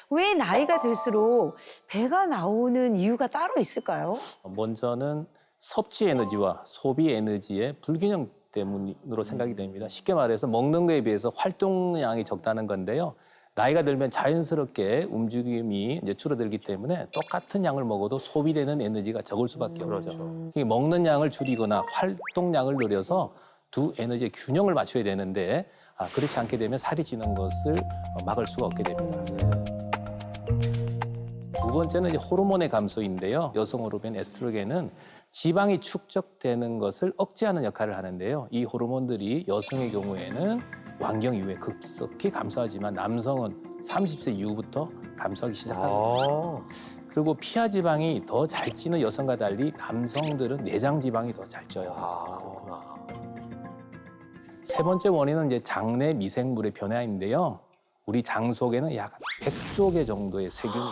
왜 나이가 들수록 배가 나오는 이유가 따로 있을까요? 먼저는 섭취 에너지와 소비 에너지의 불균형 때문으로 생각이 됩니다. 쉽게 말해서 먹는 거에 비해서 활동량이 적다는 건데요. 나이가 들면 자연스럽게 움직임이 이제 줄어들기 때문에 똑같은 양을 먹어도 소비되는 에너지가 적을 수밖에 없죠. 그러니까 먹는 양을 줄이거나 활동량을 늘려서 두 에너지의 균형을 맞춰야 되는데 그렇지 않게 되면 살이 찌는 것을 막을 수가 없게 됩니다. 두 번째는 이제 호르몬의 감소인데요. 여성 호르몬 에스트로겐은 지방이 축적되는 것을 억제하는 역할을 하는데요. 이 호르몬들이 여성의 경우에는 완경 이후에 급속히 감소하지만 남성은 30세 이후부터 감소하기 시작합니다. 그리고 피하 지방이 더 잘 찌는 여성과 달리 남성들은 내장 지방이 더 잘 쪄요. 세 번째 원인은 이제 장내 미생물의 변화인데요. 우리 장 속에는 약 100조 개 정도의 세균이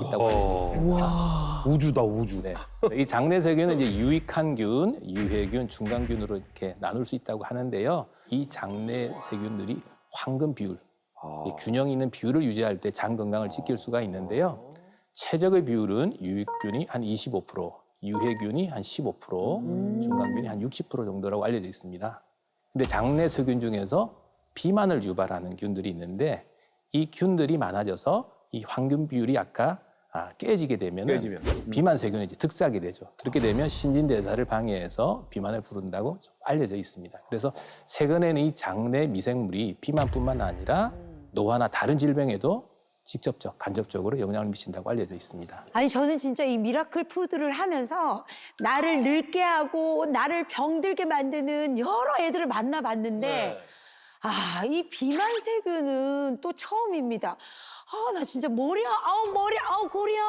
있다고 알고 있습니다. 우주다, 우주. 네. 이 장내 세균은 이제 유익한 균, 유해균, 중간균으로 이렇게 나눌 수 있다고 하는데요. 이 장내 세균들이 황금 비율, 이 균형 있는 비율을 유지할 때 장 건강을 지킬 수가 있는데요. 최적의 비율은 유익균이 한 25%, 유해균이 한 15%, 중간균이 한 60% 정도라고 알려져 있습니다. 근데 장내 세균 중에서 비만을 유발하는 균들이 있는데 이 균들이 많아져서 이 황금 비율이 아까 깨지게 되면 비만 세균이 이제 득세하게 되죠. 그렇게 되면 신진대사를 방해해서 비만을 부른다고 좀 알려져 있습니다. 그래서 최근에는 이 장내 미생물이 비만뿐만 아니라 노화나 다른 질병에도 직접적, 간접적으로 영향을 미친다고 알려져 있습니다. 아니 저는 진짜 이 미라클 푸드를 하면서 나를 늙게 하고 나를 병들게 만드는 여러 애들을 만나봤는데 이 비만 세균은 또 처음입니다. 나 진짜 머리 고리야,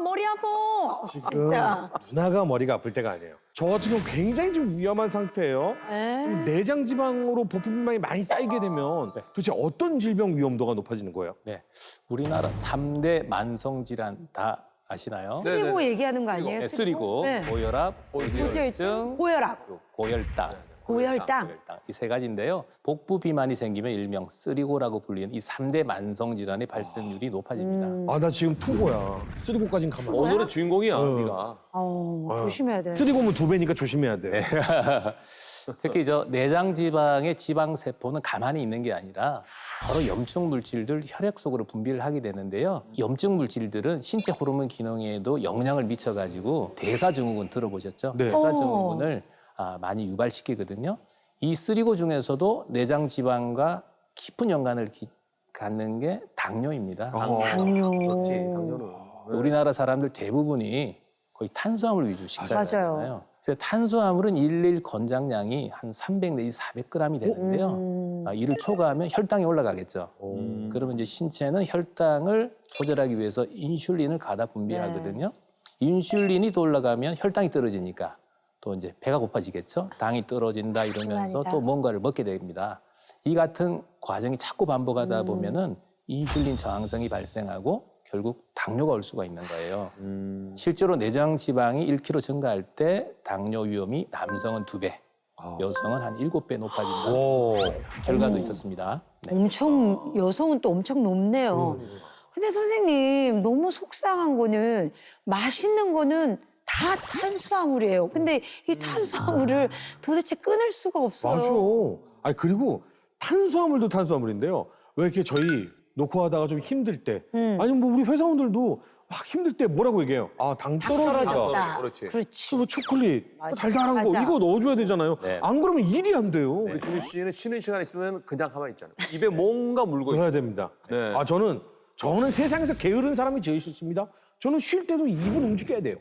머리 아파. 진짜. 누나가 머리가 아플 때가 아니에요. 저 같은 경우 굉장히 좀 위험한 상태예요. 내장 지방으로 복부비만이 많이 쌓이게 되면 도대체 어떤 질병 위험도가 높아지는 거예요? 네, 우리나라 3대 만성질환 다 아시나요? 쓰리고 얘기하는 거 아니에요? 네, 쓰리고, 네. 고혈압, 고지혈증, 고혈압, 고혈당. 고혈당. 이 세 가지인데요. 복부 비만이 생기면 일명 쓰리고라고 불리는 이 3대 만성 질환의 발생률이 높아집니다. 나 지금 투고야. 쓰리고까지는 가면 안 돼. 오늘은 주인공이야, 네가. 조심해야 돼. 쓰리고면 2배니까 조심해야 돼. 특히 내장 지방의 지방 세포는 가만히 있는 게 아니라 바로 염증 물질들 혈액 속으로 분비를 하게 되는데요. 이 염증 물질들은 신체 호르몬 기능에도 영향을 미쳐가지고 대사증후군 들어보셨죠? 네. 대사증후군을 많이 유발시키거든요. 이 쓰리고 중에서도 내장 지방과 깊은 연관을 갖는 게 당뇨입니다. 당뇨. 무섭지, 당뇨는. 우리나라 사람들 대부분이 거의 탄수화물 위주 식사를 맞아요. 하잖아요. 그래서 탄수화물은 일일 권장량이 한 300 내지 400g이 되는데요. 이를 초과하면 혈당이 올라가겠죠. 그러면 이제 신체는 혈당을 조절하기 위해서 인슐린을 가다 분비하거든요. 인슐린이 또 올라가면 혈당이 떨어지니까 또 이제 배가 고파지겠죠. 당이 떨어진다 이러면서 심하다. 또 뭔가를 먹게 됩니다. 이 같은 과정이 자꾸 반복하다 보면은 인슐린 저항성이 발생하고 결국 당뇨가 올 수가 있는 거예요. 실제로 내장 지방이 1kg 증가할 때 당뇨 위험이 남성은 2배, 여성은 한 7배 높아진다는 결과도 있었습니다. 네. 여성은 또 엄청 높네요. 근데 선생님 너무 속상한 거는 맛있는 거는 다 탄수화물이에요. 근데 이 탄수화물을 도대체 끊을 수가 없어요. 맞아. 그리고 탄수화물도 탄수화물인데요. 왜 이렇게 저희 놓고 하다가 좀 힘들 때, 아니면 뭐 우리 회사원들도 막 힘들 때 뭐라고 얘기해요? 당 떨어졌다. 떨어졌다. 그렇지. 그렇지. 뭐 초콜릿, 맞아. 달달한 거 맞아. 이거 넣어줘야 되잖아요. 네. 안 그러면 일이 안 돼요. 우리 준희 씨는 쉬는 시간에 있으면 그냥 가만히 있잖아. 입에 뭔가 물고 있어. 넣어야 됩니다. 네. 저는 세상에서 게으른 사람이 제일 싫습니다. 저는 쉴 때도 입을 움직여야 돼요.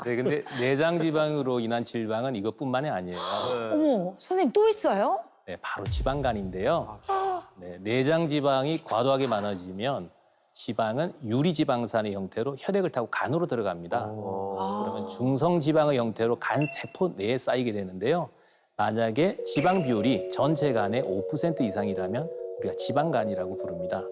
네, 근데 내장 지방으로 인한 질병은 이것뿐만이 아니에요. 어머, 선생님 또 있어요? 네, 바로 지방간인데요. 네, 내장 지방이 과도하게 많아지면 지방은 유리지방산의 형태로 혈액을 타고 간으로 들어갑니다. 그러면 중성지방의 형태로 간 세포 내에 쌓이게 되는데요. 만약에 지방 비율이 전체 간의 5% 이상이라면 우리가 지방간이라고 부릅니다.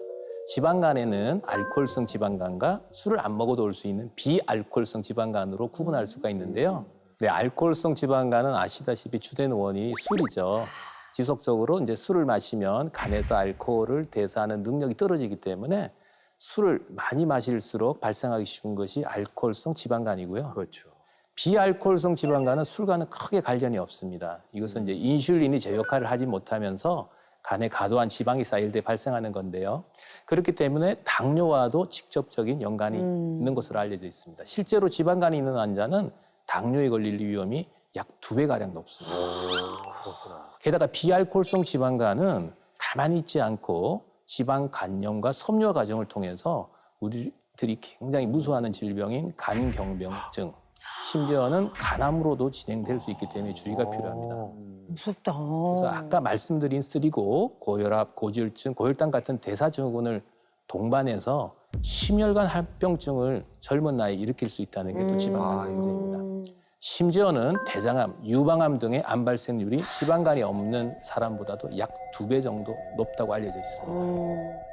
지방간에는 알코올성 지방간과 술을 안 먹어도 올 수 있는 비알코올성 지방간으로 구분할 수가 있는데요. 네, 알코올성 지방간은 아시다시피 주된 원인이 술이죠. 지속적으로 이제 술을 마시면 간에서 알코올을 대사하는 능력이 떨어지기 때문에 술을 많이 마실수록 발생하기 쉬운 것이 알코올성 지방간이고요. 그렇죠. 비알코올성 지방간은 술과는 크게 관련이 없습니다. 이것은 이제 인슐린이 제 역할을 하지 못하면서 간에 과도한 지방이 쌓일 때 발생하는 건데요. 그렇기 때문에 당뇨와도 직접적인 연관이 있는 것으로 알려져 있습니다. 실제로 지방간이 있는 환자는 당뇨에 걸릴 위험이 약 2배가량 높습니다. 그렇구나. 게다가 비알코올성 지방간은 가만히 있지 않고 지방 간염과 섬유화 과정을 통해서 우리들이 굉장히 무서워하는 질병인 간경병증, 심지어는 간암으로도 진행될 수 있기 때문에 주의가 필요합니다. 무섭다. 그래서 아까 말씀드린 쓰리고, 고혈압, 고지혈증, 고혈당 같은 대사증후군을 동반해서 심혈관 합병증을 젊은 나이에 일으킬 수 있다는 게 또 지방간 문제입니다. 심지어는 대장암, 유방암 등의 암 발생률이 지방간이 없는 사람보다도 약 2배 정도 높다고 알려져 있습니다.